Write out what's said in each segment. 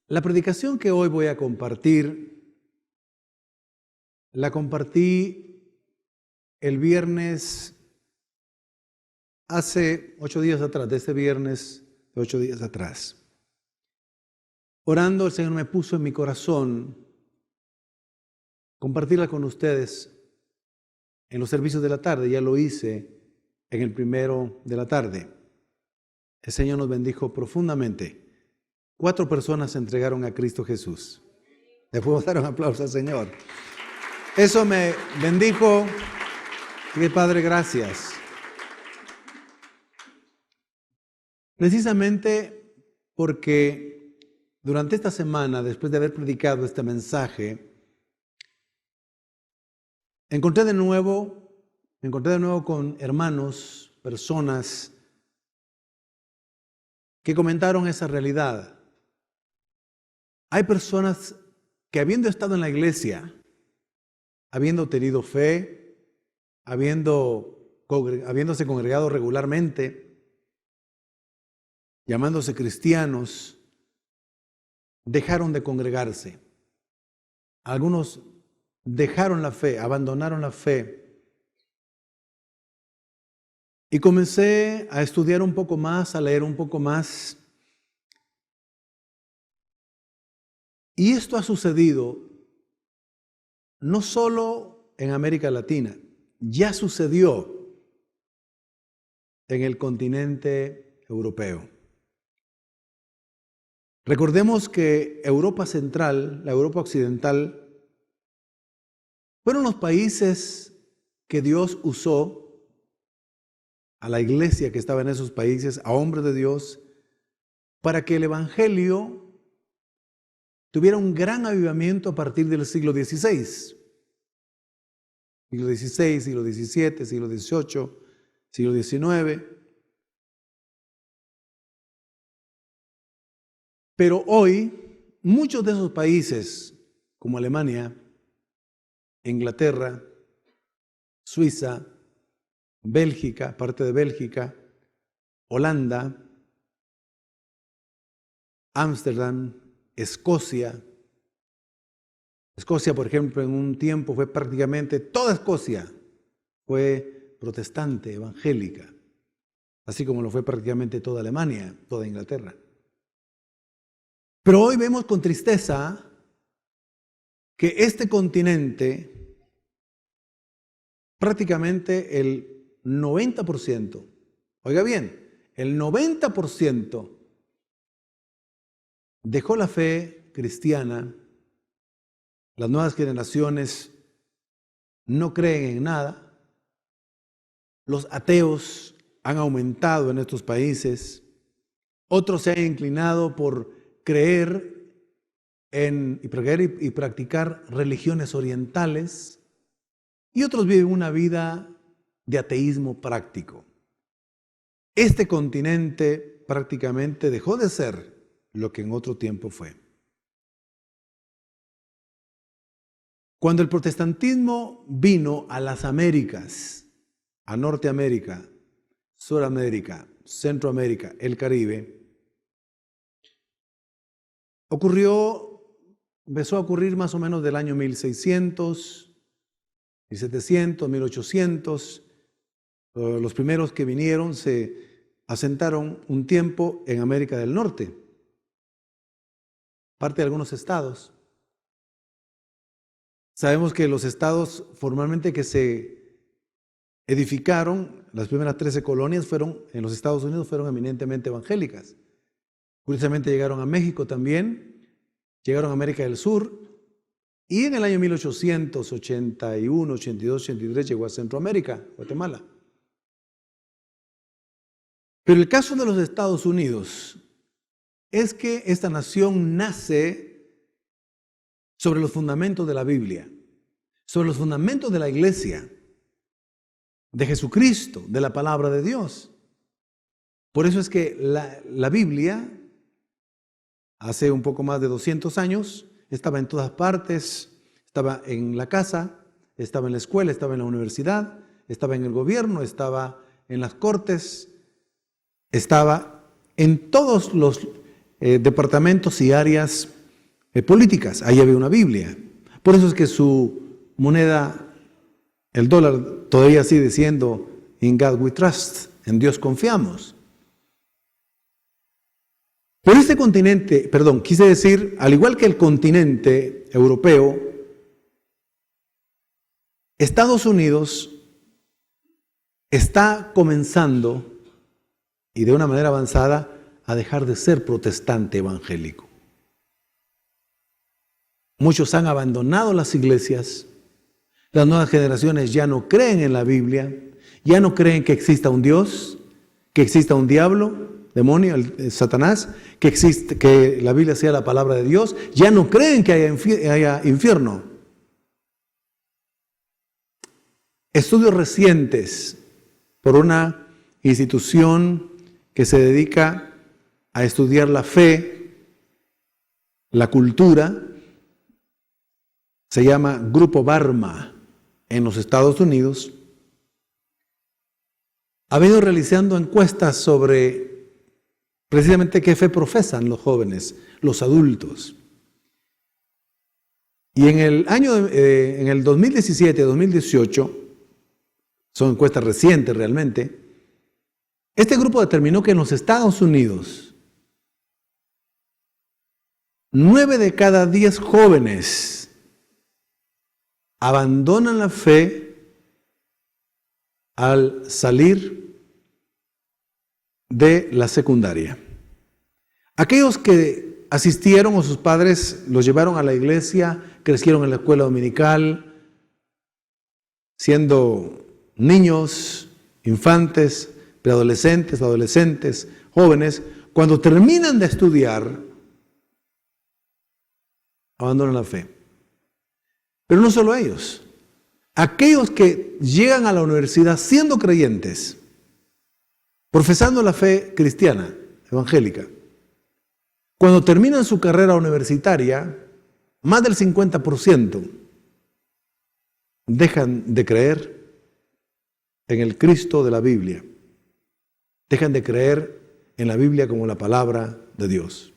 La predicación que hoy voy a compartir, la compartí el viernes, hace 8 días atrás, de este viernes de 8 días atrás. Orando, el Señor me puso en mi corazón compartirla con ustedes en los servicios de la tarde. Ya lo hice en el primero de la tarde. El Señor nos bendijo profundamente. 4 personas se entregaron a Cristo Jesús. Le podemos dar un aplauso al Señor. Eso me bendijo. Y Padre, gracias. Precisamente porque durante esta semana, después de haber predicado este mensaje, me encontré de nuevo con hermanos, personas que comentaron esa realidad. Hay personas que, habiendo estado en la iglesia, habiendo tenido fe, habiéndose congregado regularmente, llamándose cristianos, dejaron de congregarse. Algunos dejaron la fe, abandonaron la fe. Y comencé a estudiar un poco más, a leer un poco más. Y esto ha sucedido no solo en América Latina, ya sucedió en el continente europeo. Recordemos que Europa Central, la Europa Occidental, fueron los países que Dios usó a la iglesia que estaba en esos países, a hombres de Dios, para que el Evangelio tuviera un gran avivamiento a partir del siglo XVI. Siglo XVI, siglo XVII, siglo XVIII, siglo XIX. Pero hoy, muchos de esos países, como Alemania, Inglaterra, Suiza, Bélgica, parte de Bélgica, Holanda, Ámsterdam, Escocia. Escocia, por ejemplo, en un tiempo fue prácticamente toda Escocia fue protestante, evangélica, así como lo fue prácticamente toda Alemania, toda Inglaterra. Pero hoy vemos con tristeza que este continente, prácticamente el 90%, oiga bien, el 90% dejó la fe cristiana. Las nuevas generaciones no creen en nada. Los ateos han aumentado en estos países. Otros se han inclinado por creer y practicar religiones orientales. Y otros viven una vida de ateísmo práctico. Este continente prácticamente dejó de ser lo que en otro tiempo fue. Cuando el protestantismo vino a las Américas, a Norteamérica, Suramérica, Centroamérica, el Caribe, empezó a ocurrir más o menos del año 1600, 1700, 1800. Los primeros que vinieron se asentaron un tiempo en América del Norte, parte de algunos estados. Sabemos que los estados formalmente que se edificaron, las primeras 13 colonias en los Estados Unidos fueron eminentemente evangélicas. Curiosamente llegaron a México también, llegaron a América del Sur y en el año 1881, 82, 83 llegó a Centroamérica, Guatemala. Pero el caso de los Estados Unidos es que esta nación nace sobre los fundamentos de la Biblia, sobre los fundamentos de la iglesia, de Jesucristo, de la palabra de Dios. Por eso es que la Biblia, hace un poco más de 200 años, estaba en todas partes, estaba en la casa, estaba en la escuela, estaba en la universidad, estaba en el gobierno, estaba en las cortes, estaba en todos los departamentos y áreas políticas. Ahí había una Biblia. Por eso es que su moneda, el dólar, todavía sigue diciendo "In God we trust", en Dios confiamos. Pero este continente, quise decir, al igual que el continente europeo, Estados Unidos está comenzando, y de una manera avanzada, a dejar de ser protestante evangélico. Muchos han abandonado las iglesias, las nuevas generaciones ya no creen en la Biblia, ya no creen que exista un Dios, que exista un diablo, demonio, Satanás, que la Biblia sea la palabra de Dios, ya no creen que haya infierno. Estudios recientes por una institución que se dedica a estudiar la fe, la cultura, se llama Grupo Barna en los Estados Unidos, ha venido realizando encuestas sobre precisamente qué fe profesan los jóvenes, los adultos. Y en el 2017-2018, son encuestas recientes realmente, este grupo determinó que en los Estados Unidos 9 de cada 10 jóvenes abandonan la fe al salir de la secundaria. Aquellos que asistieron o sus padres los llevaron a la iglesia, crecieron en la escuela dominical, siendo niños, infantes, preadolescentes, adolescentes, jóvenes, cuando terminan de estudiar, abandonan la fe. Pero no solo ellos, aquellos que llegan a la universidad siendo creyentes, profesando la fe cristiana, evangélica, cuando terminan su carrera universitaria, más del 50% dejan de creer en el Cristo de la Biblia. Dejan de creer en la Biblia como la palabra de Dios.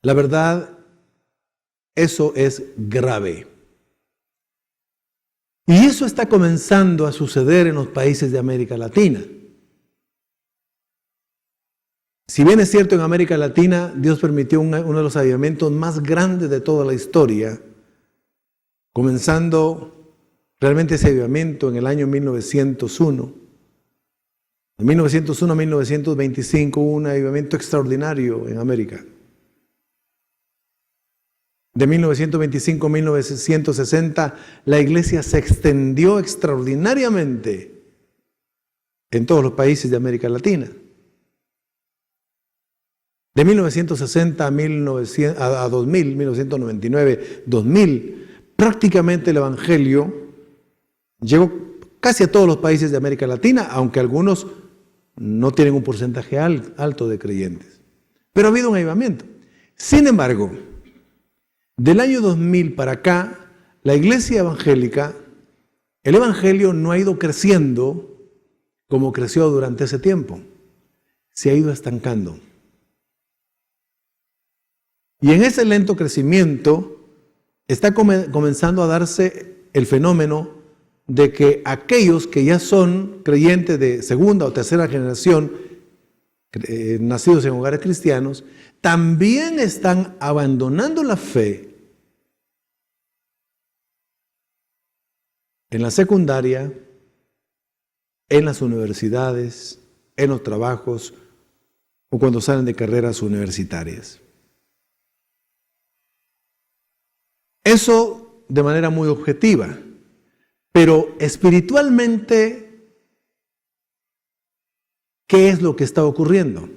La verdad, eso es grave. Y eso está comenzando a suceder en los países de América Latina. Si bien es cierto, en América Latina Dios permitió uno de los avivamientos más grandes de toda la historia, comenzando realmente ese avivamiento en el año 1901. De 1901 a 1925 hubo un avivamiento extraordinario en América. De 1925 a 1960 la iglesia se extendió extraordinariamente en todos los países de América Latina. De 1960 a 2000, 1999, 2000, prácticamente el evangelio llegó casi a todos los países de América Latina, aunque algunos no tienen un porcentaje alto de creyentes. Pero ha habido un avivamiento. Sin embargo, del año 2000 para acá, la iglesia evangélica, el evangelio no ha ido creciendo como creció durante ese tiempo. Se ha ido estancando. Y en ese lento crecimiento está comenzando a darse el fenómeno de que aquellos que ya son creyentes de segunda o tercera generación, nacidos en hogares cristianos, también están abandonando la fe en la secundaria, en las universidades, en los trabajos o cuando salen de carreras universitarias. Eso de manera muy objetiva, pero espiritualmente, ¿qué es lo que está ocurriendo?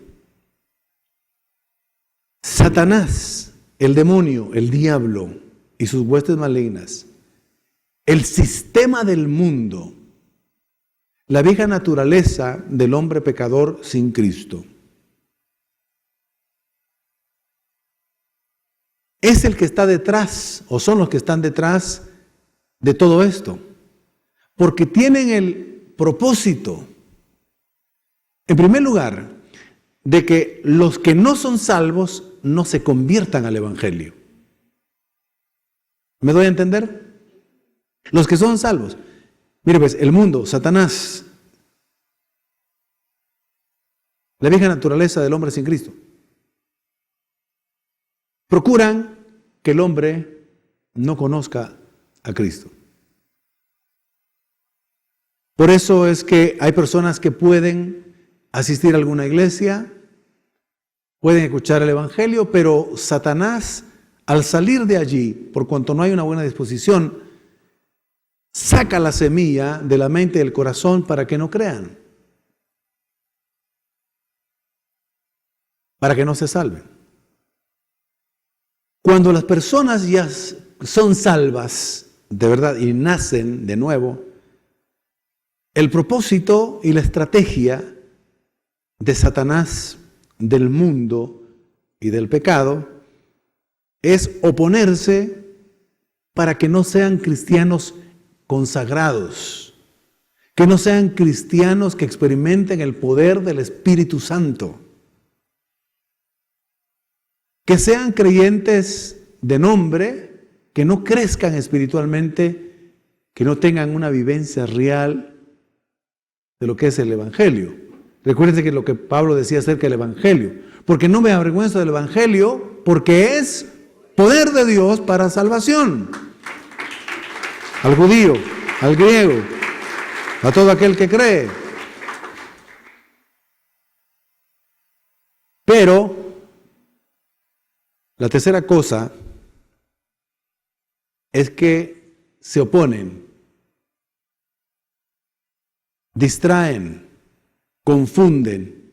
Satanás, el demonio, el diablo y sus huestes malignas, el sistema del mundo, la vieja naturaleza del hombre pecador sin Cristo, es el que está detrás, o son los que están detrás de todo esto, porque tienen el propósito, en primer lugar, de que los que no son salvos no se conviertan al Evangelio. ¿Me doy a entender? Los que son salvos. Mire pues, el mundo, Satanás, la vieja naturaleza del hombre sin Cristo, procuran que el hombre no conozca a Cristo. Por eso es que hay personas que pueden asistir a alguna iglesia, pueden escuchar el Evangelio, pero Satanás, al salir de allí, por cuanto no hay una buena disposición, saca la semilla de la mente y del corazón para que no crean, para que no se salven. Cuando las personas ya son salvas de verdad y nacen de nuevo, el propósito y la estrategia de Satanás, del mundo y del pecado es oponerse para que no sean cristianos consagrados, que no sean cristianos que experimenten el poder del Espíritu Santo, que sean creyentes de nombre, que no crezcan espiritualmente, que no tengan una vivencia real de lo que es el Evangelio. Recuérdense que lo que Pablo decía acerca del Evangelio, porque no me avergüenzo del Evangelio, porque es poder de Dios para salvación. Al judío, al griego, a todo aquel que cree. Pero la tercera cosa es que se oponen, distraen, confunden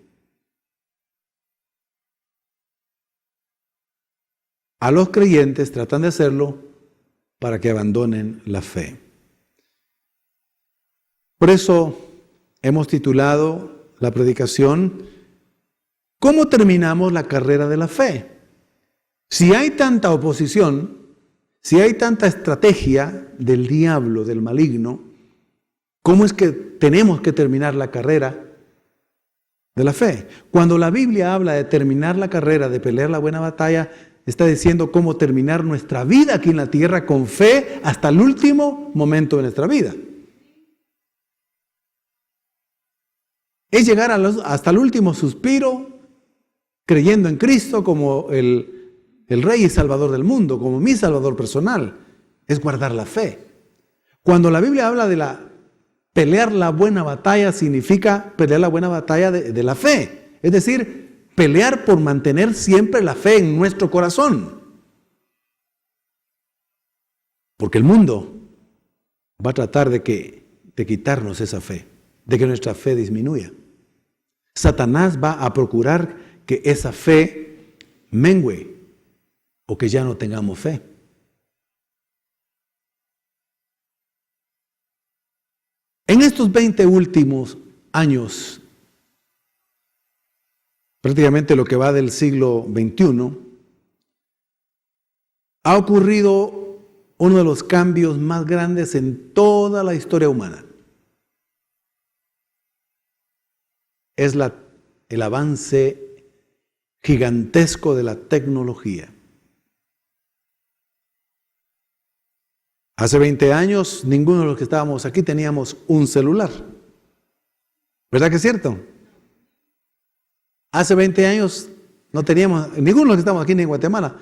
a los creyentes, tratan de hacerlo para que abandonen la fe. Por eso hemos titulado la predicación ¿Cómo terminamos la carrera de la fe? Si hay tanta oposición, si hay tanta estrategia del diablo, del maligno, ¿cómo es que tenemos que terminar la carrera de la fe? Cuando la Biblia habla de terminar la carrera, de pelear la buena batalla, está diciendo cómo terminar nuestra vida aquí en la tierra con fe hasta el último momento de nuestra vida. Es llegar hasta el último suspiro creyendo en Cristo como el Rey y Salvador del mundo, como mi Salvador personal. Es guardar la fe. Cuando la Biblia habla de pelear la buena batalla, significa pelear la buena batalla de la fe. Es decir, pelear por mantener siempre la fe en nuestro corazón. Porque el mundo va a tratar de quitarnos esa fe, de que nuestra fe disminuya. Satanás va a procurar que esa fe mengüe o que ya no tengamos fe. En estos 20 últimos años, prácticamente lo que va del siglo XXI, ha ocurrido uno de los cambios más grandes en toda la historia humana. Es el avance gigantesco de la tecnología. Hace 20 años, ninguno de los que estábamos aquí teníamos un celular. ¿Verdad que es cierto? Hace 20 años no teníamos, ninguno de los que estamos aquí ni en Guatemala.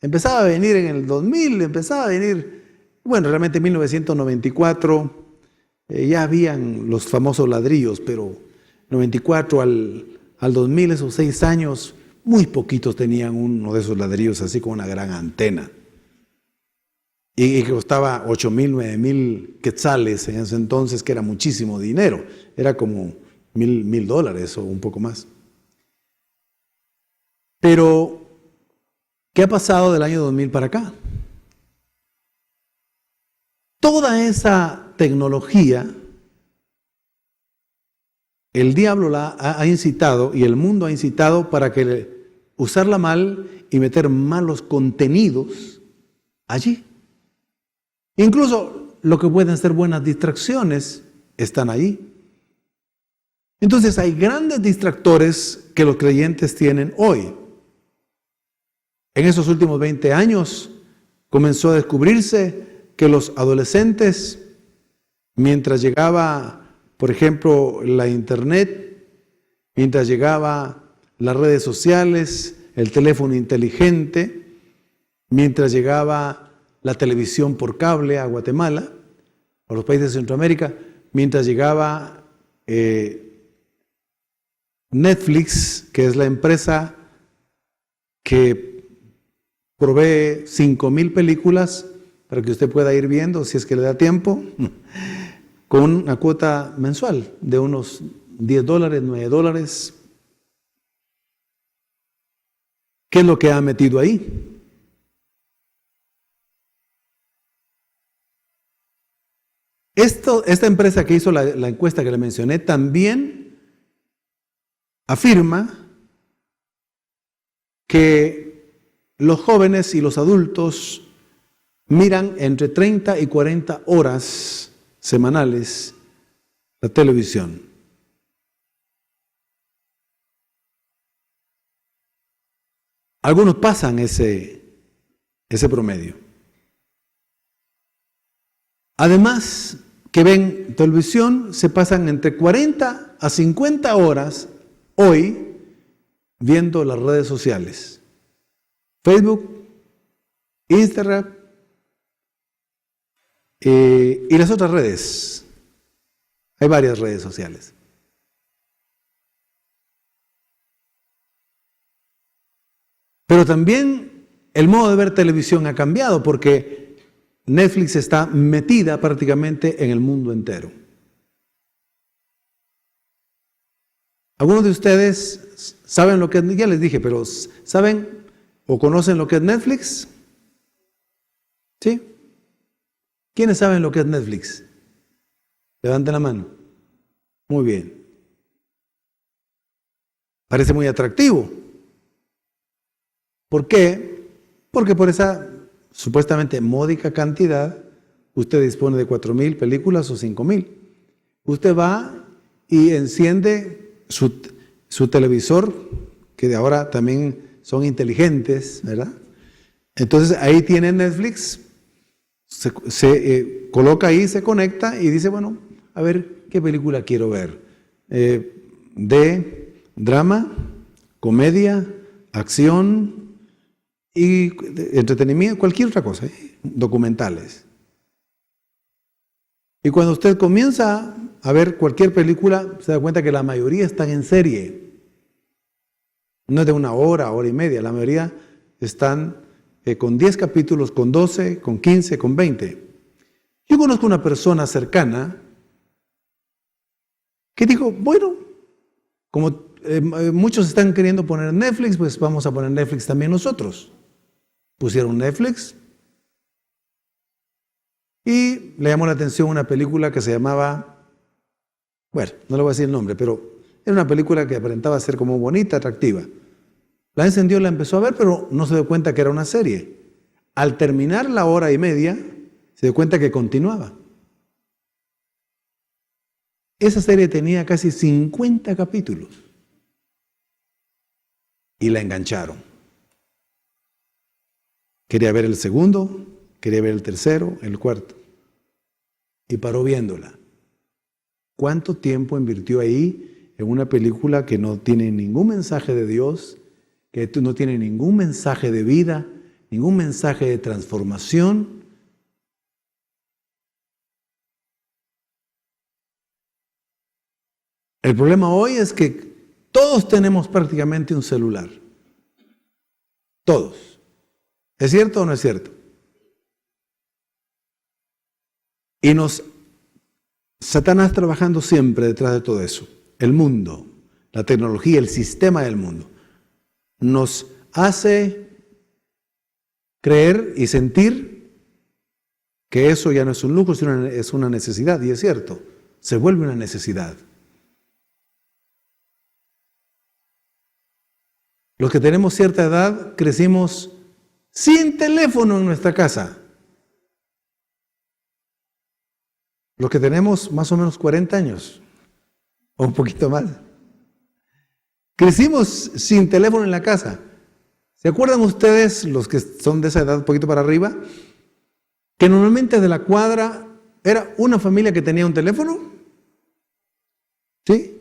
Empezaba a venir en el 2000, empezaba a venir, bueno, realmente en 1994 ya habían los famosos ladrillos, pero 94 al 2000, esos 6 años, muy poquitos tenían uno de esos ladrillos así con una gran antena. Y que costaba 8,000, 9,000 quetzales en ese entonces, que era muchísimo dinero. Era como $1,000 o un poco más. Pero, ¿qué ha pasado del año 2000 para acá? Toda esa tecnología, el diablo la ha incitado y el mundo ha incitado para que usarla mal y meter malos contenidos allí. Incluso lo que pueden ser buenas distracciones están ahí. Entonces hay grandes distractores que los creyentes tienen hoy. En esos últimos 20 años comenzó a descubrirse que los adolescentes, mientras llegaba, por ejemplo, la internet, mientras llegaba las redes sociales, el teléfono inteligente, mientras llegaba la televisión por cable a Guatemala, a los países de Centroamérica, mientras llegaba Netflix, que es la empresa que provee 5,000 películas para que usted pueda ir viendo, si es que le da tiempo, con una cuota mensual de unos $10, $9. ¿Qué es lo que ha metido ahí? Esta empresa que hizo la encuesta que le mencioné también afirma que los jóvenes y los adultos miran entre 30 y 40 horas semanales la televisión. Algunos pasan ese promedio. Además, que ven televisión, se pasan entre 40 a 50 horas hoy viendo las redes sociales. Facebook, Instagram y las otras redes. Hay varias redes sociales. Pero también el modo de ver televisión ha cambiado porque Netflix está metida prácticamente en el mundo entero. Algunos de ustedes saben lo que es, ya les dije, pero ¿saben o conocen lo que es Netflix? ¿Sí? ¿Quiénes saben lo que es Netflix? Levanten la mano. Muy bien. Parece muy atractivo. ¿Por qué? Porque por esa supuestamente módica cantidad, usted dispone de 4,000 películas o 5,000. Usted va y enciende su televisor, que de ahora también son inteligentes, ¿verdad? Entonces ahí tiene Netflix, se coloca ahí, se conecta y dice, bueno, a ver qué película quiero ver. De drama, comedia, acción y entretenimiento, cualquier otra cosa, documentales. Y cuando usted comienza a ver cualquier película, se da cuenta que la mayoría están en serie. No es de 1 hora, hora y media, la mayoría están con 10 capítulos, con 12, con 15, con 20. Yo conozco una persona cercana que dijo, bueno, como muchos están queriendo poner Netflix, pues vamos a poner Netflix también nosotros. Pusieron Netflix y le llamó la atención una película que se llamaba, bueno, no le voy a decir el nombre, pero era una película que aparentaba ser como bonita, atractiva. La encendió, la empezó a ver, pero no se dio cuenta que era una serie. Al terminar la hora y media, se dio cuenta que continuaba. Esa serie tenía casi 50 capítulos y la engancharon. Quería ver el segundo, quería ver el tercero, el cuarto. Y paró viéndola. ¿Cuánto tiempo invirtió ahí en una película que no tiene ningún mensaje de Dios, que no tiene ningún mensaje de vida, ningún mensaje de transformación? El problema hoy es que todos tenemos prácticamente un celular. Todos. ¿Es cierto o no es cierto? Y Satanás trabajando siempre detrás de todo eso. El mundo, la tecnología, el sistema del mundo, nos hace creer y sentir que eso ya no es un lujo, es una necesidad. Y es cierto, se vuelve una necesidad. Los que tenemos cierta edad crecimos sin teléfono en nuestra casa. Los que tenemos más o menos 40 años, o un poquito más. Crecimos sin teléfono en la casa. ¿Se acuerdan ustedes, los que son de esa edad, un poquito para arriba, que normalmente de la cuadra era una familia que tenía un teléfono? ¿Sí?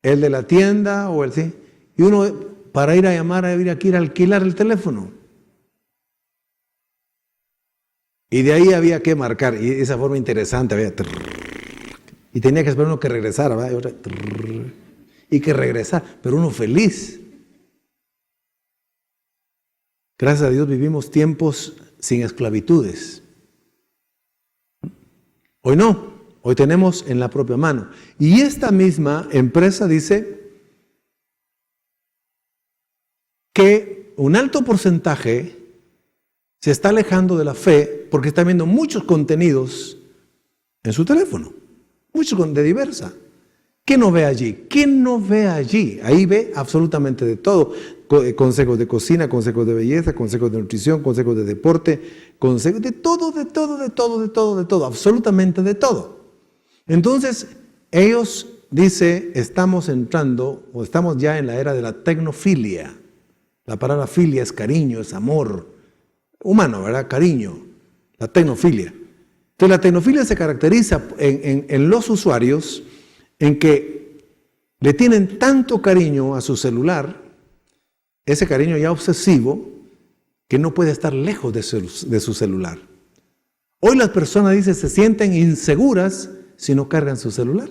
El de la tienda o el sí. Y uno para ir a llamar había que ir a alquilar el teléfono. Y de ahí había que marcar, y esa forma interesante, había y tenía que esperar uno que regresara, ¿verdad? Y que regresara, pero uno feliz. Gracias a Dios vivimos tiempos sin esclavitudes. Hoy no, hoy tenemos en la propia mano. Y esta misma empresa dice que un alto porcentaje se está alejando de la fe porque está viendo muchos contenidos en su teléfono, muchos de diversa. ¿Qué no ve allí? ¿Qué no ve allí? Ahí ve absolutamente de todo. Consejos de cocina, consejos de belleza, consejos de nutrición, consejos de deporte, consejos de todo, absolutamente de todo. Entonces, ellos dice, estamos entrando o estamos ya en la era de la tecnofilia. La palabra filia es cariño, es amor humano, ¿verdad? Cariño, la tecnofilia. Entonces, la tecnofilia se caracteriza en los usuarios en que le tienen tanto cariño a su celular, ese cariño ya obsesivo, que no puede estar lejos de su celular. Hoy las personas, dicen, se sienten inseguras si no cargan su celular.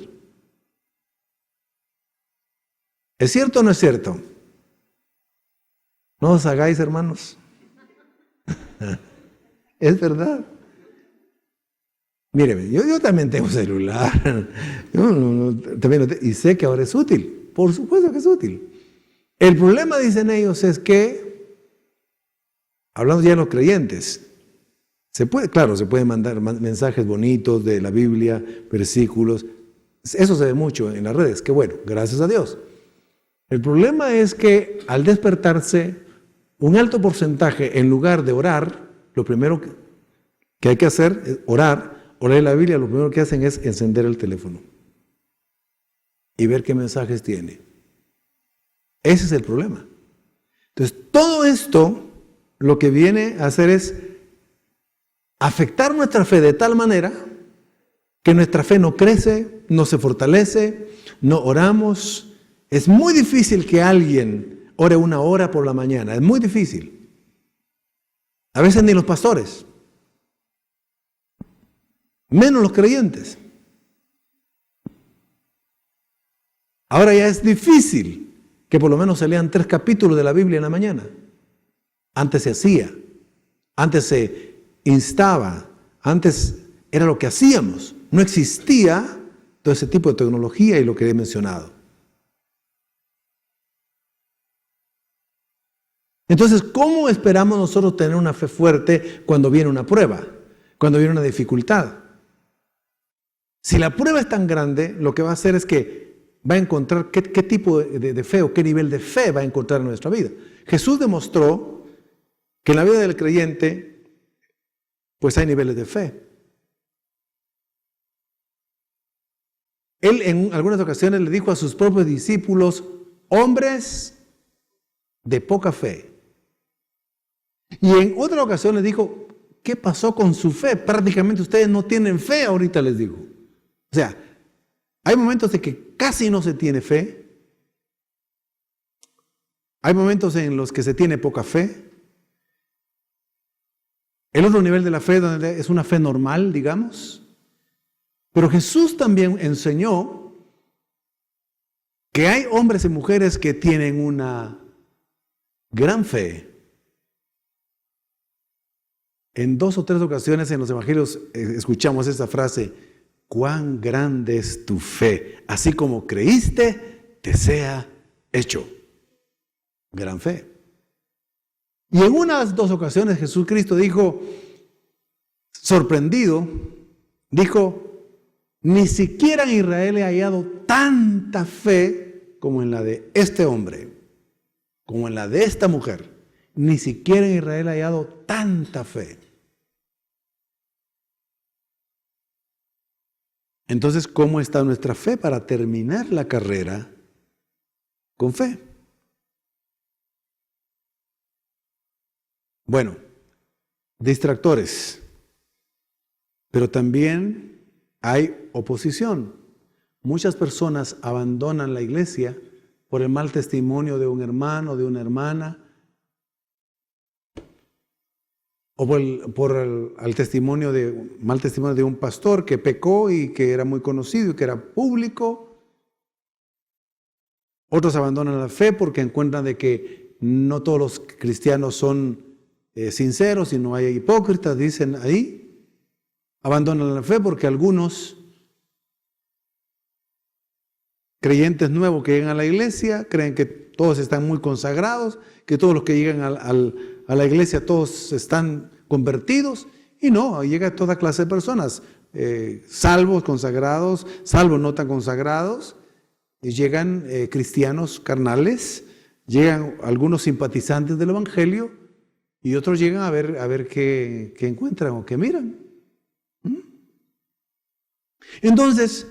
¿Es cierto o no es cierto? No os hagáis, hermanos. Es verdad. Míreme, yo también tengo celular. Y sé que ahora es útil. Por supuesto que es útil. El problema, dicen ellos, es que, hablando ya de los creyentes, se pueden mandar mensajes bonitos de la Biblia, versículos. Eso se ve mucho en las redes. Qué bueno, gracias a Dios. El problema es que al despertarse, un alto porcentaje, en lugar de orar, lo primero que hay que hacer es orar. O leer la Biblia, lo primero que hacen es encender el teléfono y ver qué mensajes tiene. Ese es el problema. Entonces, todo esto lo que viene a hacer es afectar nuestra fe de tal manera que nuestra fe no crece, no se fortalece, no oramos. Es muy difícil que alguien ore 1 hora por la mañana, es muy difícil. A veces ni los pastores. Menos los creyentes. Ahora ya es difícil que por lo menos se lean 3 capítulos de la Biblia en la mañana. Antes se hacía, antes se instaba, antes era lo que hacíamos. No existía todo ese tipo de tecnología y lo que he mencionado. Entonces, ¿cómo esperamos nosotros tener una fe fuerte cuando viene una prueba, cuando viene una dificultad? Si la prueba es tan grande, lo que va a hacer es que va a encontrar qué tipo de fe o qué nivel de fe va a encontrar en nuestra vida. Jesús demostró que en la vida del creyente, pues hay niveles de fe. Él en algunas ocasiones le dijo a sus propios discípulos, hombres de poca fe. Y en otra ocasión les dijo, ¿qué pasó con su fe? Prácticamente ustedes no tienen fe ahorita, les dijo. O sea, hay momentos de que casi no se tiene fe. Hay momentos en los que se tiene poca fe. El otro nivel de la fe es una fe normal, digamos. Pero Jesús también enseñó que hay hombres y mujeres que tienen una gran fe. En 2 o 3 ocasiones en los evangelios escuchamos esta frase, cuán grande es tu fe, así como creíste, te sea hecho. Gran fe. Y en unas 2 ocasiones Jesucristo dijo, sorprendido, dijo, ni siquiera en Israel he hallado tanta fe como en la de este hombre, como en la de esta mujer. Ni siquiera en Israel he hallado tanta fe. Entonces, ¿cómo está nuestra fe para terminar la carrera con fe? Bueno, distractores, pero también hay oposición. Muchas personas abandonan la iglesia por el mal testimonio de un hermano, de una hermana, o por el mal testimonio de un pastor que pecó y que era muy conocido y que era público. Otros abandonan la fe porque encuentran de que no todos los cristianos son sinceros, sino hay hipócritas, dicen ahí. Abandonan la fe porque algunos creyentes nuevos que llegan a la iglesia creen que todos están muy consagrados, que todos los que llegan a la iglesia todos están convertidos, y no, llega toda clase de personas, salvos, consagrados, salvos no tan consagrados, y llegan cristianos carnales, llegan algunos simpatizantes del evangelio, y otros llegan a ver qué encuentran o qué miran. Entonces,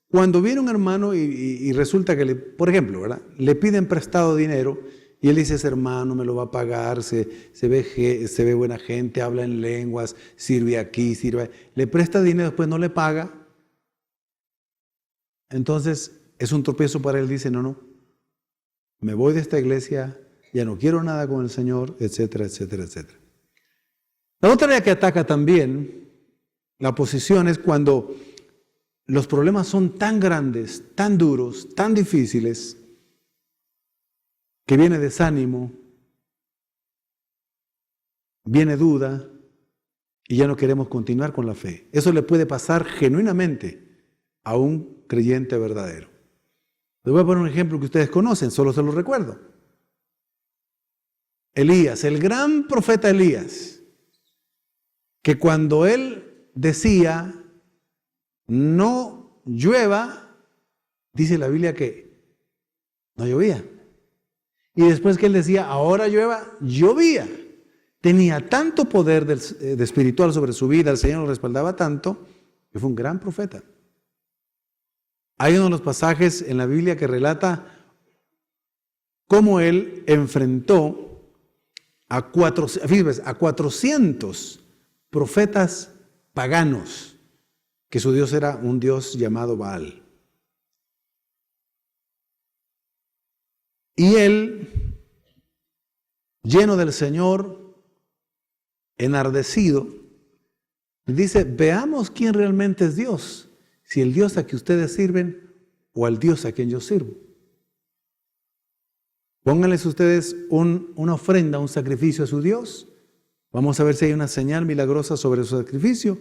cuando viene un hermano y resulta que, por ejemplo, ¿verdad?, le piden prestado dinero y él dice: ese hermano me lo va a pagar, se ve buena gente, habla en lenguas, sirve aquí, sirve. Le presta dinero, después no le paga. Entonces es un tropiezo para él, dice: no, me voy de esta iglesia, ya no quiero nada con el Señor, etcétera, etcétera, etcétera. La otra área que ataca también la oposición es cuando los problemas son tan grandes, tan duros, tan difíciles, que viene desánimo, viene duda y ya no queremos continuar con la fe. Eso le puede pasar genuinamente a un creyente verdadero. Les voy a poner un ejemplo que ustedes conocen, solo se lo recuerdo. Elías, el gran profeta Elías, que cuando él decía: no llueva, dice la Biblia que no llovía. Y después que él decía: ahora llueva, llovía. Tenía tanto poder de espiritual sobre su vida, el Señor lo respaldaba tanto, que fue un gran profeta. Hay uno de los pasajes en la Biblia que relata cómo él enfrentó a 400 profetas paganos, que su Dios era un Dios llamado Baal. Y él, lleno del Señor, enardecido, dice: veamos quién realmente es Dios, si el Dios a que ustedes sirven o al Dios a quien yo sirvo. Pónganles ustedes una ofrenda, un sacrificio a su Dios. Vamos a ver si hay una señal milagrosa sobre su sacrificio.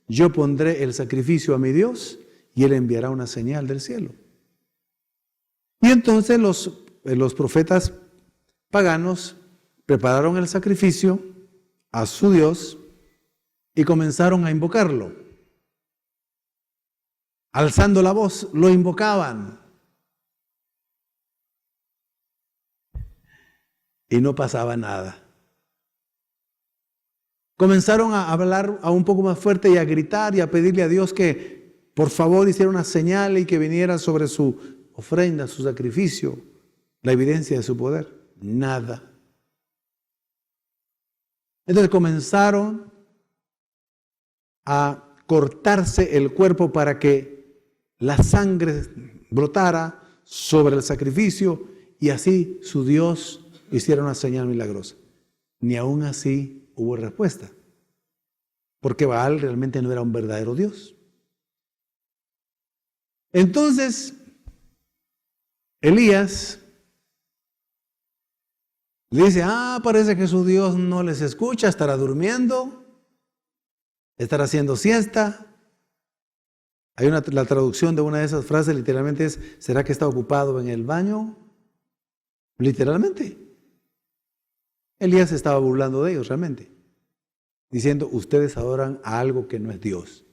Yo pondré el sacrificio a mi Dios y Él enviará una señal del cielo. Y entonces los profetas paganos prepararon el sacrificio a su Dios y comenzaron a invocarlo. Alzando la voz, lo invocaban. Y no pasaba nada. Comenzaron a hablar a un poco más fuerte y a gritar y a pedirle a Dios que por favor hiciera una señal y que viniera sobre su ofrenda, su sacrificio, la evidencia de su poder. Nada. Entonces comenzaron a cortarse el cuerpo para que la sangre brotara sobre el sacrificio y así su Dios hiciera una señal milagrosa. Ni aún así hubo respuesta, porque Baal realmente no era un verdadero Dios. Entonces, Elías le dice: parece que su Dios no les escucha, estará durmiendo, estará haciendo siesta. La traducción de una de esas frases literalmente es: ¿será que está ocupado en el baño? Literalmente. Elías se estaba burlando de ellos realmente, diciendo: ustedes adoran a algo que no es Dios.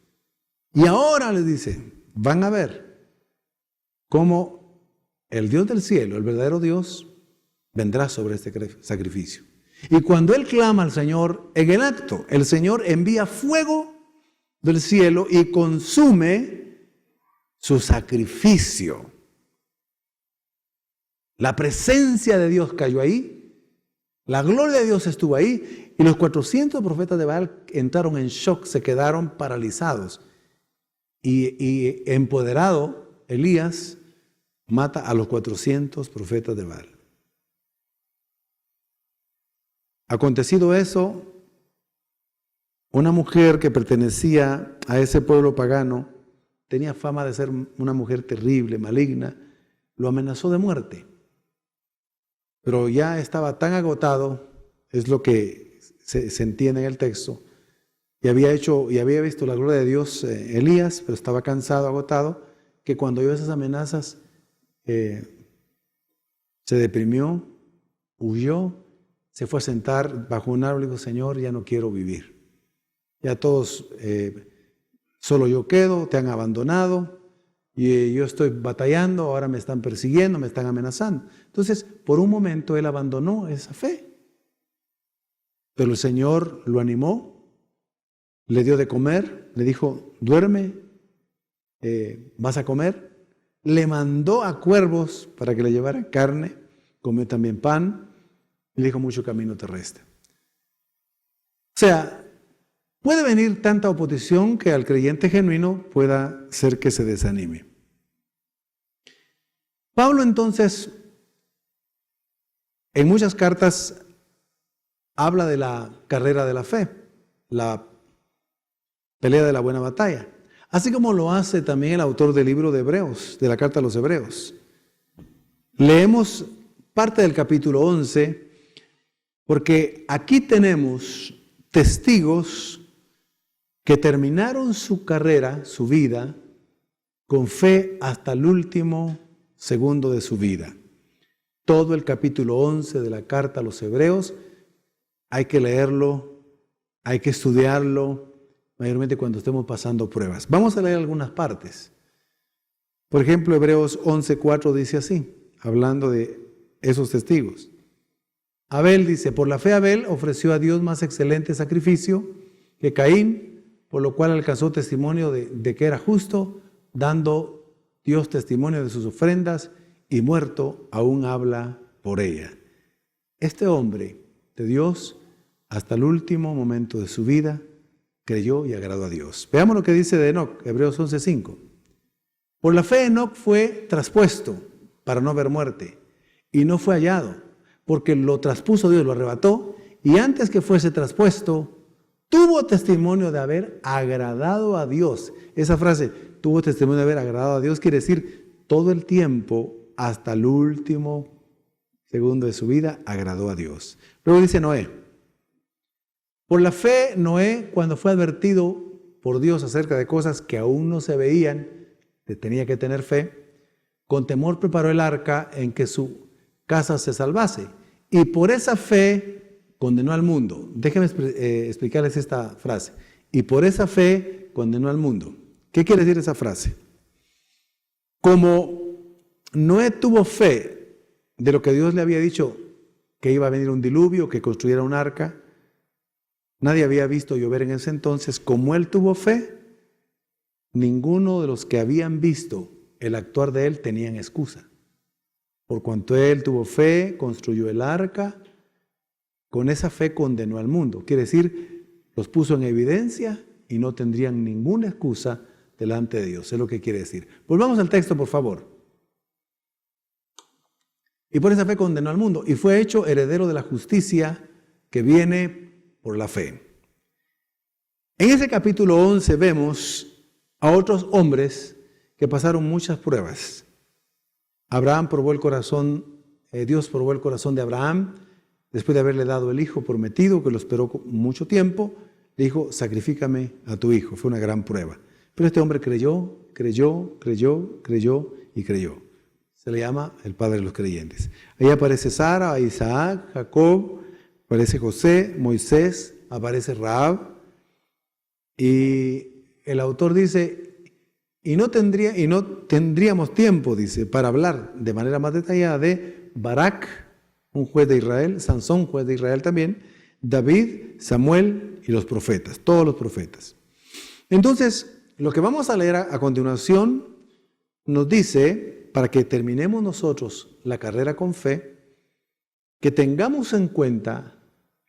Y ahora les dice: van a ver cómo el Dios del cielo, el verdadero Dios, vendrá sobre este sacrificio. Y cuando él clama al Señor, en el acto, el Señor envía fuego del cielo y consume su sacrificio. La presencia de Dios cayó ahí, la gloria de Dios estuvo ahí, y los 400 profetas de Baal entraron en shock, se quedaron paralizados. Y empoderado, Elías mata a los 400 profetas de Baal. Acontecido eso, una mujer que pertenecía a ese pueblo pagano, tenía fama de ser una mujer terrible, maligna, lo amenazó de muerte. Pero ya estaba tan agotado, es lo que se entiende en el texto, y había visto la gloria de Dios Elías, pero estaba cansado, agotado, que cuando oyó esas amenazas, se deprimió, huyó, se fue a sentar bajo un árbol y dijo: Señor, ya no quiero vivir. Ya todos, solo yo quedo, te han abandonado, y yo estoy batallando, ahora me están persiguiendo, me están amenazando. Entonces, por un momento él abandonó esa fe. Pero el Señor lo animó, le dio de comer, le dijo: duerme, vas a comer. Le mandó a cuervos para que le llevaran carne, comió también pan, y le dijo: mucho camino te resta. O sea, puede venir tanta oposición que al creyente genuino pueda ser que se desanime. Pablo entonces, en muchas cartas, habla de la carrera de la fe, la pelea de la buena batalla, así como lo hace también el autor del libro de Hebreos, de la carta a los Hebreos. Leemos parte del capítulo 11, porque aquí tenemos testigos que terminaron su carrera, su vida, con fe hasta el último segundo de su vida. Todo el capítulo 11 de la carta a los Hebreos hay que leerlo, hay que estudiarlo, mayormente cuando estemos pasando pruebas. Vamos a leer algunas partes. Por ejemplo, Hebreos 11:4 dice así, hablando de esos testigos. Abel dice: por la fe Abel ofreció a Dios más excelente sacrificio que Caín, por lo cual alcanzó testimonio de que era justo, dando Dios testimonio de sus ofrendas, y muerto aún habla por ella. Este hombre de Dios, hasta el último momento de su vida, creyó y agradó a Dios. Veamos lo que dice de Enoc, Hebreos 11:5. Por la fe Enoc fue traspuesto para no ver muerte, y no fue hallado, porque lo traspuso Dios, lo arrebató, y antes que fuese traspuesto, tuvo testimonio de haber agradado a Dios. Esa frase, tuvo testimonio de haber agradado a Dios, quiere decir todo el tiempo, hasta el último segundo de su vida, agradó a Dios. Luego dice Noé. Por la fe, Noé, cuando fue advertido por Dios acerca de cosas que aún no se veían, que tenía que tener fe, con temor preparó el arca en que su casa se salvase. Y por esa fe condenó al mundo. Déjenme explicarles esta frase. Y por esa fe condenó al mundo. ¿Qué quiere decir esa frase? Como Noé tuvo fe de lo que Dios le había dicho, que iba a venir un diluvio, que construyera un arca, nadie había visto llover en ese entonces. Como él tuvo fe, ninguno de los que habían visto el actuar de él tenían excusa. Por cuanto él tuvo fe, construyó el arca, con esa fe condenó al mundo. Quiere decir, los puso en evidencia y no tendrían ninguna excusa delante de Dios. Es lo que quiere decir. Volvamos al texto, por favor. Y por esa fe condenó al mundo y fue hecho heredero de la justicia que viene por la fe. En ese capítulo 11 vemos a otros hombres que pasaron muchas pruebas. Abraham probó el corazón, Dios probó el corazón de Abraham, después de haberle dado el hijo prometido, que lo esperó mucho tiempo, le dijo: sacrifícame a tu hijo. Fue una gran prueba. Pero este hombre creyó y creyó. Se le llama el padre de los creyentes. Ahí aparece Sara, Isaac, Jacob, aparece José, Moisés, aparece Rahab. Y el autor dice: y no tendríamos tiempo, dice, para hablar de manera más detallada de Barak, un juez de Israel, Sansón, juez de Israel también, David, Samuel y los profetas, todos los profetas. Entonces, lo que vamos a leer a continuación nos dice, para que terminemos nosotros la carrera con fe, que tengamos en cuenta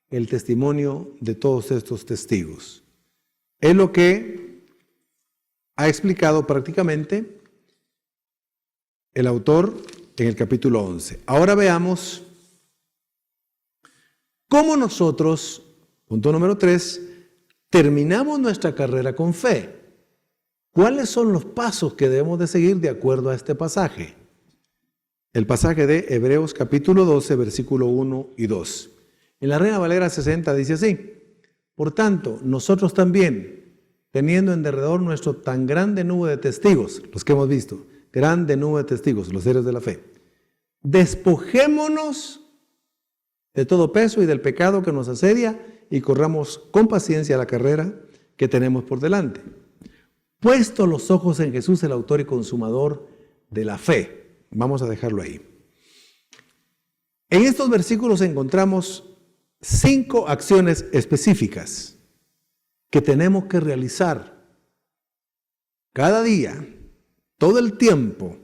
el testimonio de todos estos testigos. Es lo que ha explicado prácticamente el autor en el capítulo 11. Ahora veamos cómo nosotros, punto número 3, terminamos nuestra carrera con fe. ¿Cuáles son los pasos que debemos de seguir de acuerdo a este pasaje? El pasaje de Hebreos capítulo 12, versículo 1 y 2. En la Reina Valera 60 dice así: por tanto, nosotros también, teniendo en derredor nuestro tan grande nube de testigos, los que hemos visto, grande nube de testigos, los héroes de la fe, despojémonos de todo peso y del pecado que nos asedia y corramos con paciencia la carrera que tenemos por delante. Puesto los ojos en Jesús, el autor y consumador de la fe. Vamos a dejarlo ahí. En estos versículos encontramos 5 acciones específicas que tenemos que realizar cada día, todo el tiempo,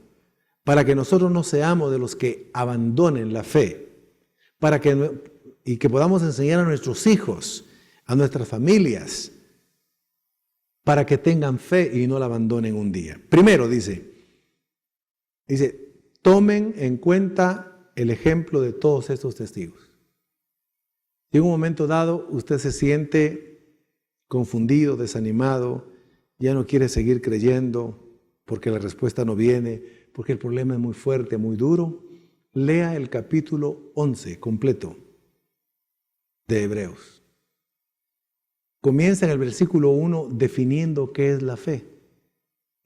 para que nosotros no seamos de los que abandonen la fe, y que podamos enseñar a nuestros hijos, a nuestras familias, para que tengan fe y no la abandonen un día. Primero dice, tomen en cuenta el ejemplo de todos estos testigos. Si en un momento dado usted se siente confundido, desanimado, ya no quiere seguir creyendo porque la respuesta no viene, porque el problema es muy fuerte, muy duro, lea el capítulo 11 completo de Hebreos. Comienza en el versículo 1 definiendo qué es la fe.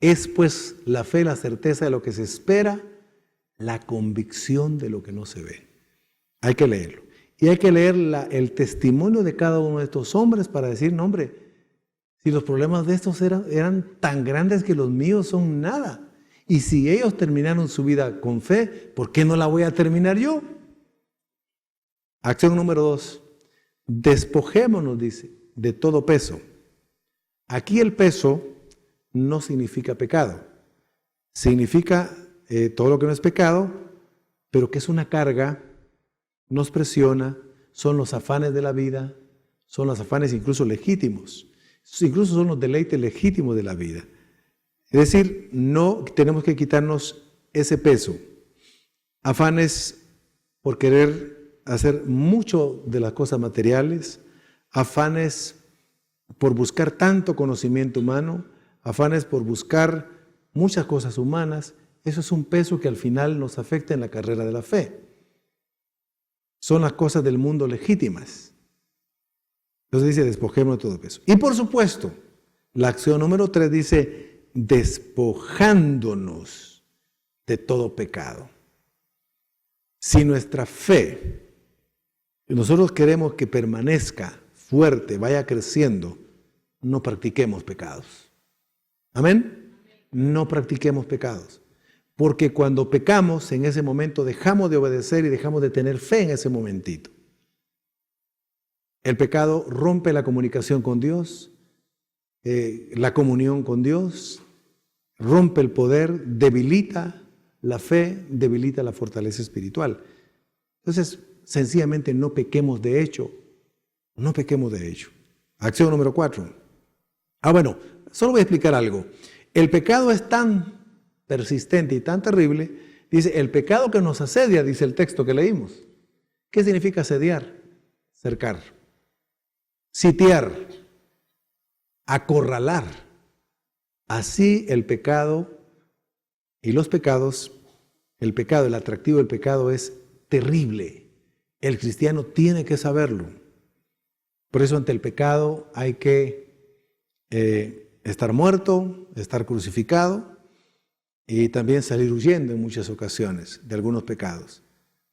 Es pues la fe la certeza de lo que se espera, la convicción de lo que no se ve. Hay que leerlo. Y hay que leer el testimonio de cada uno de estos hombres para decir, no hombre, si los problemas de estos eran tan grandes que los míos son nada. Y si ellos terminaron su vida con fe, ¿por qué no la voy a terminar yo? Acción número 2. Despojémonos, dice, de todo peso. Aquí el peso no significa pecado. Significa todo lo que no es pecado, pero que es una carga, nos presiona, son los afanes de la vida, son los afanes incluso legítimos, incluso son los deleites legítimos de la vida. Es decir, no tenemos que quitarnos ese peso. Afanes por querer hacer mucho de las cosas materiales, afanes por buscar tanto conocimiento humano, afanes por buscar muchas cosas humanas. Eso es un peso que al final nos afecta en la carrera de la fe. Son las cosas del mundo legítimas. Entonces dice, despojémonos de todo peso. Y por supuesto, la acción número 3 dice, despojándonos de todo pecado. Si nuestra fe, nosotros queremos que permanezca fuerte, vaya creciendo, no practiquemos pecados. ¿Amén? No practiquemos pecados. Porque cuando pecamos, en ese momento dejamos de obedecer y dejamos de tener fe en ese momentito. El pecado rompe la comunicación con Dios, la comunión con Dios, rompe el poder, debilita la fe, debilita la fortaleza espiritual. Entonces, sencillamente no pequemos de hecho. No pequemos de hecho. Acción número 4. Bueno, solo voy a explicar algo. El pecado es tan persistente y tan terrible, dice, el pecado que nos asedia, dice el texto que leímos. ¿Qué significa asediar? Cercar, sitiar, acorralar. Así el pecado y los pecados, el pecado, el atractivo del pecado es terrible. El cristiano tiene que saberlo. Por eso ante el pecado hay que estar muerto, estar crucificado, y también salir huyendo en muchas ocasiones de algunos pecados,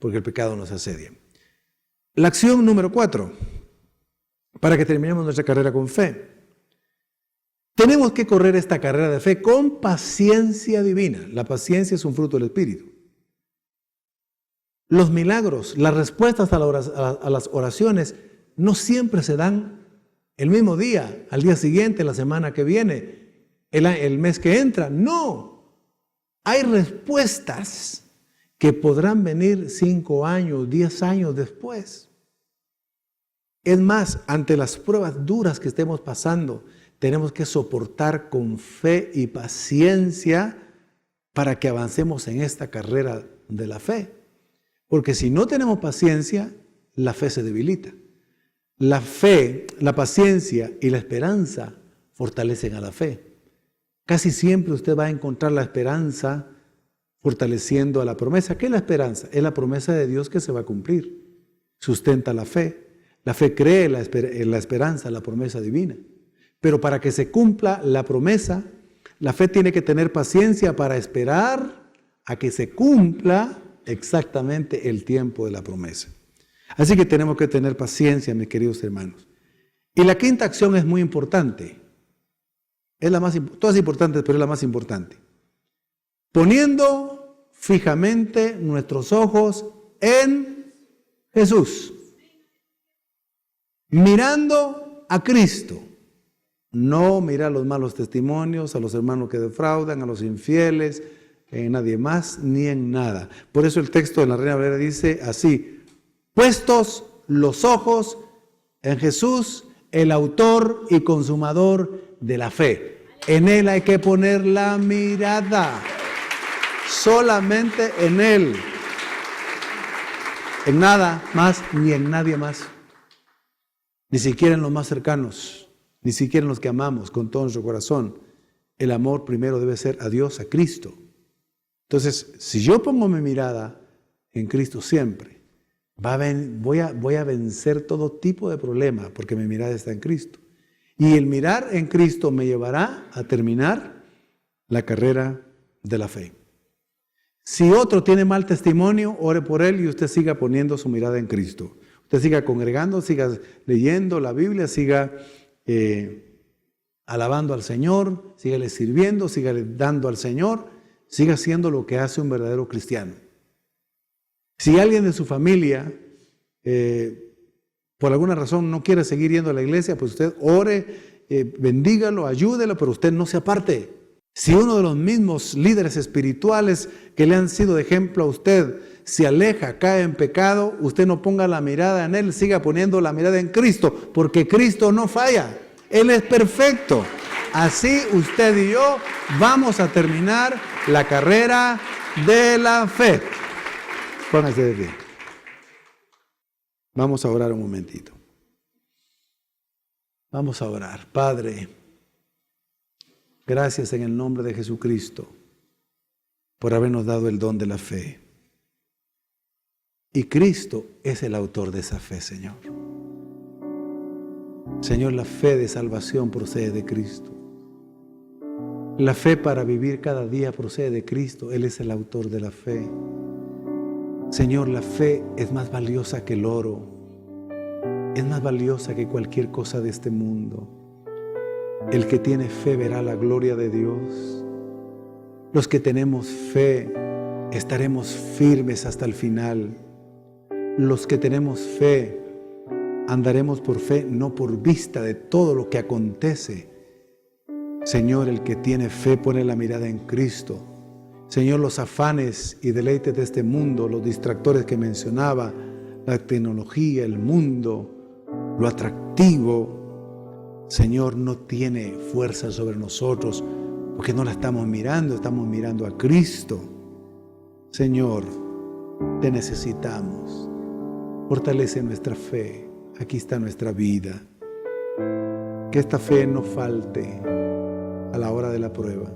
porque el pecado nos asedia. La acción número 4, para que terminemos nuestra carrera con fe. Tenemos que correr esta carrera de fe con paciencia divina. La paciencia es un fruto del Espíritu. Los milagros, las respuestas a las oraciones no siempre se dan el mismo día, al día siguiente, la semana que viene, el mes que entra. No. hay respuestas que podrán venir 5 años, 10 años después. Es más, ante las pruebas duras que estemos pasando, tenemos que soportar con fe y paciencia para que avancemos en esta carrera de la fe. Porque si no tenemos paciencia, la fe se debilita. La fe, la paciencia y la esperanza fortalecen a la fe. Casi siempre usted va a encontrar la esperanza fortaleciendo a la promesa. ¿Qué es la esperanza? Es la promesa de Dios que se va a cumplir. Sustenta la fe. La fe cree en la esperanza, la promesa divina. Pero para que se cumpla la promesa, la fe tiene que tener paciencia para esperar a que se cumpla exactamente el tiempo de la promesa. Así que tenemos que tener paciencia, mis queridos hermanos. Y la quinta acción es muy importante. Es la más, todas importantes, pero es la más importante. Poniendo fijamente nuestros ojos en Jesús. Mirando a Cristo. No mirar los malos testimonios, a los hermanos que defraudan, a los infieles, en nadie más ni en nada. Por eso el texto de la Reina Valera dice así: puestos los ojos en Jesús, el autor y consumador de la fe. En Él hay que poner la mirada. Solamente en Él. En nada más ni en nadie más. Ni siquiera en los más cercanos. Ni siquiera en los que amamos con todo nuestro corazón. El amor primero debe ser a Dios, a Cristo. Entonces, si yo pongo mi mirada en Cristo siempre, voy a vencer todo tipo de problemas porque mi mirada está en Cristo. Y el mirar en Cristo me llevará a terminar la carrera de la fe. Si otro tiene mal testimonio, ore por él y usted siga poniendo su mirada en Cristo. Usted siga congregando, siga leyendo la Biblia, siga alabando al Señor, sígale sirviendo, sígale dando al Señor, siga haciendo lo que hace un verdadero cristiano. Si alguien de su familia por alguna razón no quiere seguir yendo a la iglesia, pues usted ore, bendígalo, ayúdelo, pero usted no se aparte. Si uno de los mismos líderes espirituales que le han sido de ejemplo a usted se aleja, cae en pecado, usted no ponga la mirada en él, siga poniendo la mirada en Cristo, porque Cristo no falla, Él es perfecto. Así usted y yo vamos a terminar la carrera de la fe. Póngase de pie. Vamos a orar un momentito. Vamos a orar. Padre, gracias en el nombre de Jesucristo por habernos dado el don de la fe. Y Cristo es el autor de esa fe, Señor. Señor, la fe de salvación procede de Cristo. La fe para vivir cada día procede de Cristo. Él es el autor de la fe. Señor, la fe es más valiosa que el oro. Es más valiosa que cualquier cosa de este mundo. El que tiene fe verá la gloria de Dios. Los que tenemos fe estaremos firmes hasta el final. Los que tenemos fe andaremos por fe, no por vista de todo lo que acontece. Señor, el que tiene fe pone la mirada en Cristo. Señor, los afanes y deleites de este mundo, los distractores que mencionaba, la tecnología, el mundo, lo atractivo, Señor, no tiene fuerza sobre nosotros porque no la estamos mirando a Cristo. Señor, te necesitamos. Fortalece nuestra fe. Aquí está nuestra vida. Que esta fe no falte a la hora de la prueba.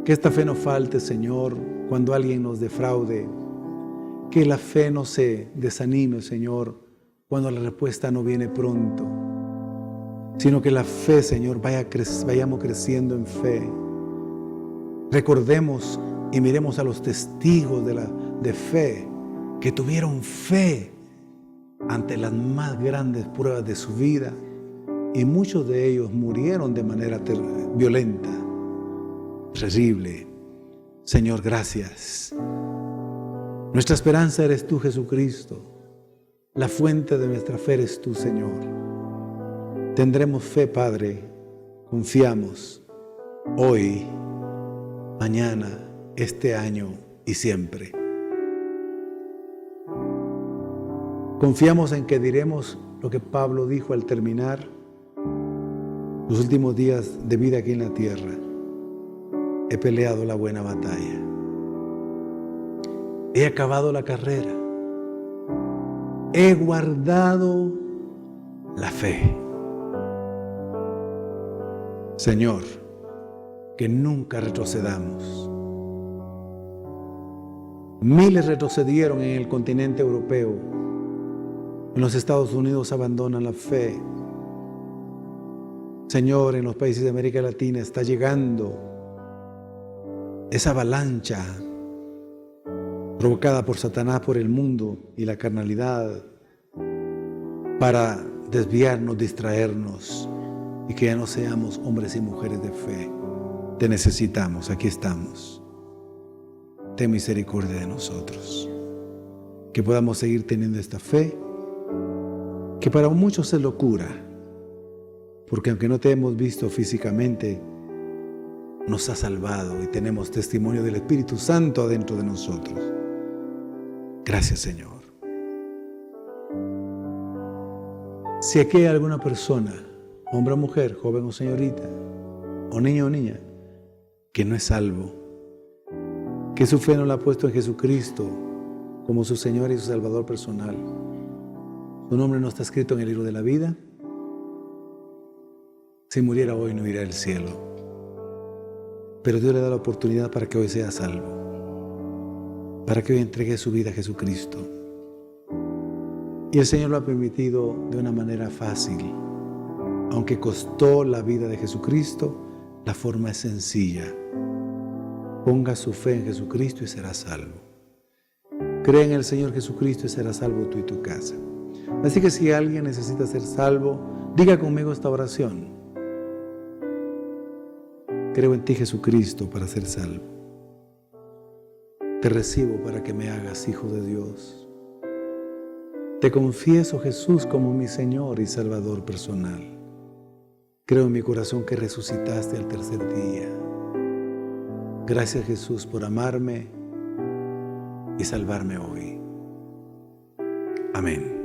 Que esta fe no falte, Señor, cuando alguien nos defraude. Que la fe no se desanime, Señor, cuando la respuesta no viene pronto. Sino que la fe, Señor, vayamos creciendo en fe. Recordemos y miremos a los testigos de fe que tuvieron fe ante las más grandes pruebas de su vida, y muchos de ellos murieron de manera violenta, terrible. Señor, gracias. Nuestra esperanza eres tú, Jesucristo. La fuente de nuestra fe eres tú, Señor. Tendremos fe, Padre. Confiamos hoy mañana, este año y siempre. Confiamos en que diremos lo que Pablo dijo al terminar los últimos días de vida aquí en la tierra. He peleado la buena batalla. He acabado la carrera. He guardado la fe. Señor, que nunca retrocedamos. Miles retrocedieron en el continente europeo. En los Estados Unidos abandonan la fe. Señor, en los países de América Latina está llegando esa avalancha provocada por Satanás, por el mundo y la carnalidad, para desviarnos, distraernos y que ya no seamos hombres y mujeres de fe. Te necesitamos, aquí estamos. Ten misericordia de nosotros. Que podamos seguir teniendo esta fe, que para muchos es locura, porque aunque no te hemos visto físicamente, nos ha salvado y tenemos testimonio del Espíritu Santo adentro de nosotros. Gracias, Señor. Si aquí hay alguna persona, hombre o mujer, joven o señorita, o niño o niña, que no es salvo, que su fe no la ha puesto en Jesucristo como su Señor y su Salvador personal, su nombre no está escrito en el libro de la vida, si muriera hoy no irá al cielo. Pero Dios le da la oportunidad para que hoy sea salvo, para que hoy entregue su vida a Jesucristo. Y el Señor lo ha permitido de una manera fácil. Aunque costó la vida de Jesucristo, la forma es sencilla. Ponga su fe en Jesucristo y será salvo. Cree en el Señor Jesucristo y será salvo tú y tu casa. Así que si alguien necesita ser salvo, diga conmigo esta oración. Creo en ti, Jesucristo, para ser salvo. Te recibo para que me hagas hijo de Dios. Te confieso, Jesús, como mi Señor y Salvador personal. Creo en mi corazón que resucitaste al tercer día. Gracias, Jesús, por amarme y salvarme hoy. Amén.